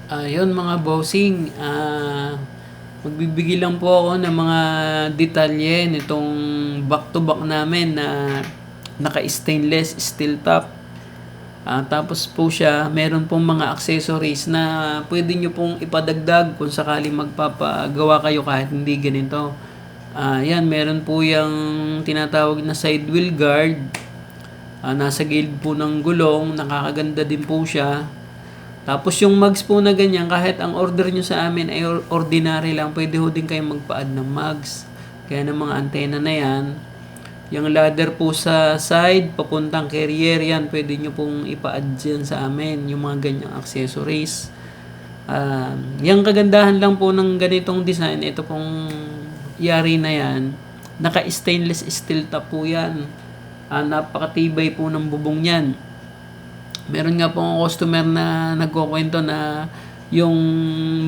Ayun mga bossing, magbibigay lang po ako ng mga detalye nitong back to back namin na naka-stainless steel top. Tapos po siya, meron pong mga accessories na pwede nyo pong ipadagdag kung sakali magpapagawa kayo kahit hindi ganito. Yan, meron po yung tinatawag na side wheel guard. Nasa gilid po ng gulong, nakakaganda din po siya. Tapos yung mugs po na ganyan, kahit ang order nyo sa amin ay ordinary lang, pwede ho din kayong magpa-add ng mugs. Kaya ng mga antena na yan, yung ladder po sa side, papuntang carrier yan, pwede nyo pong ipa-add yan sa amin, yung mga ganyang accessories. Yung kagandahan lang po ng ganitong design, ito pong yari na yan, naka-stainless steel top po yan. Napakatibay po ng bubong yan. Meron nga po ang customer na nagkukwento na yung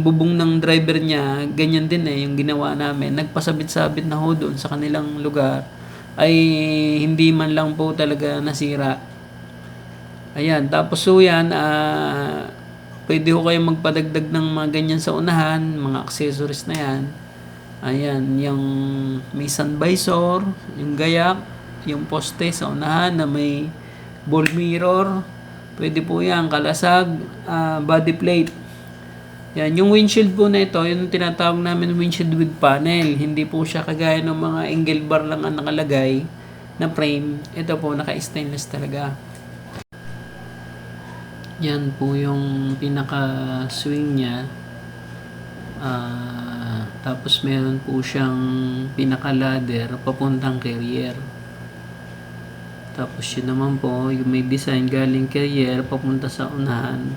bubong ng driver niya, ganyan din yung ginawa namin. Nagpasabit-sabit na ho doon sa kanilang lugar ay hindi man lang po talaga nasira. Ayan, tapos so yan, pwede ho kayong magpadagdag ng mga ganyan sa unahan, mga accessories na yan. Ayan, yung may sun visor, yung gayak, yung poste sa unahan na may ball mirror, pwede po yan, kalasag, body plate. Yan, yung windshield po na ito, yung tinatawag namin windshield with panel. Hindi po siya kagaya ng mga angle bar lang ang nakalagay na frame. Ito po, naka-stainless talaga. Yan po yung pinaka-swing niya. Tapos meron po siyang pinaka-ladder papuntang carrier. Tapos yun naman po, yung may design galing carrier papunta sa unahan.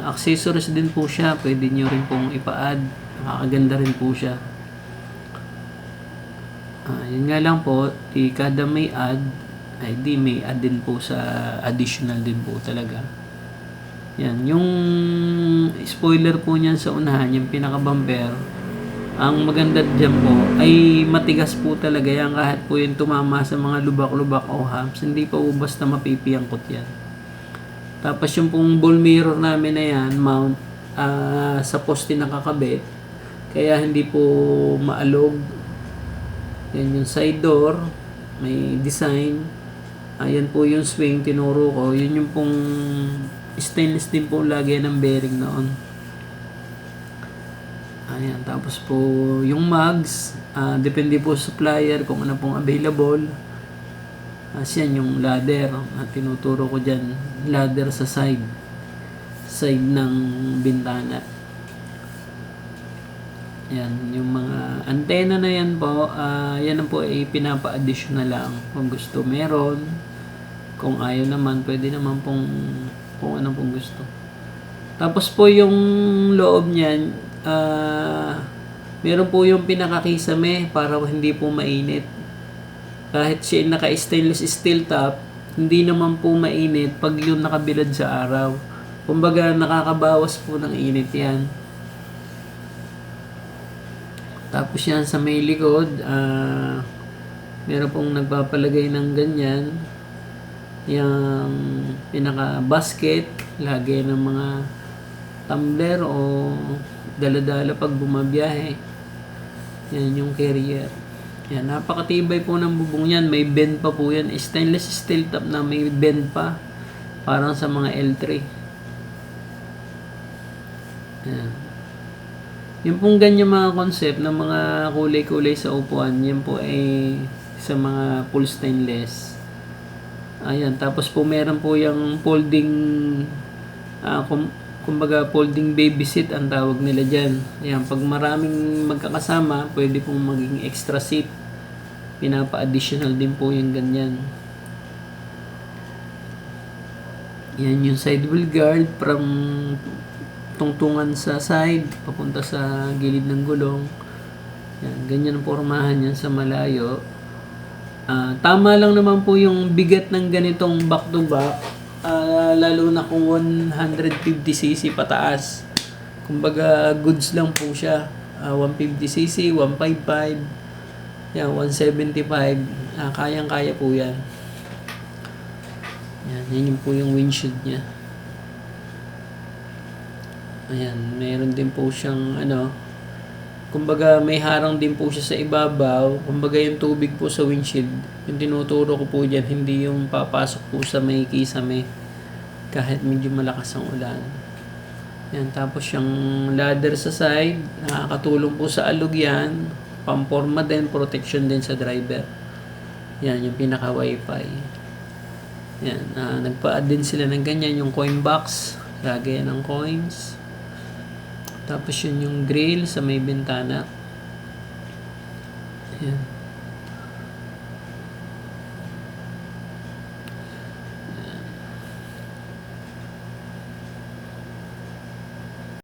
Accessories din po siya, pwede nyo rin pong ipa-add. Nakakaganda rin po siya. Yun nga lang po, kada may add, ay di may add din po sa additional din po talaga. Yan, yung spoiler po niyan sa unahan, yung pinaka-bumper, ang maganda dyan po ay matigas po talaga yan kahit po yung tumama sa mga lubak-lubak o humps, hindi pa po basta mapipiyangkot yan. Tapos yung pong ball mirror namin na yan, mount sa poste nakakabit, kaya hindi po maalog. Yan yung side door, may design. Ayan po yung swing, tinuro ko. Yun yung pong stainless din po lagi ng bearing noon. Ayan, tapos po yung mugs, depende po sa supplier kung ano pong available. Yan yung ladder na tinuturo ko dyan. Ladder sa side ng bintana. Yan, yung mga antena na yan po, yan po ay pinapa-additional lang. Kung gusto meron, kung ayaw naman, pwede naman pong kung ano pong gusto. Tapos po yung loob niyan, meron po yung pinakakisame para hindi po mainit. Kahit siya naka-stainless steel top, hindi naman po mainit pag yung nakabilad sa araw. Kumbaga nakakabawas po ng init yan. Tapos yan sa may likod, meron pong nagpapalagay ng ganyan. Yung pinaka-basket, lagay ng mga tumbler o dala-dala pag bumabiyahe. Yan yung carrier. Yan, napakatibay po ng bubong yan. May bend pa po yan. Stainless steel top na may bend pa. Parang sa mga L3. Yan. Yung pong ganyan mga concept ng mga kulay-kulay sa upuan, yan po ay sa mga full stainless. Ayan, tapos po meron po yung folding, kumbaga folding baby seat ang tawag nila dyan. Ayan, pag maraming magkakasama, pwede pong maging extra seat. Pinapa-additional din po yung ganyan. Yan yung side wheel guard from tungtungan sa side, papunta sa gilid ng gulong. Yan, ganyan ang pormahan yan sa malayo. Tama lang naman po yung bigat ng ganitong back to back, lalo na kung 150cc pataas. Kumbaga goods lang po siya. 150cc, 155, yan, 175, kayang-kaya po yan. Yan, yun po yung windshield niya. Ayan, meron din po siyang ano, kumbaga may harang din po siya sa ibabaw. Kumbaga yung tubig po sa windshield, yung tinuturo ko po dyan, hindi yung papasok po sa may kisame kahit medyo malakas ang ulan. Yan, tapos yung ladder sa side, nakakatulong po sa alog yan. Pamporma din, protection din sa driver. Yan, yung pinaka wifi. Yan, nagpa-add din sila ng ganyan, yung coin box, lagay ng coins. Tapos yun yung grill sa may bintana. Yan.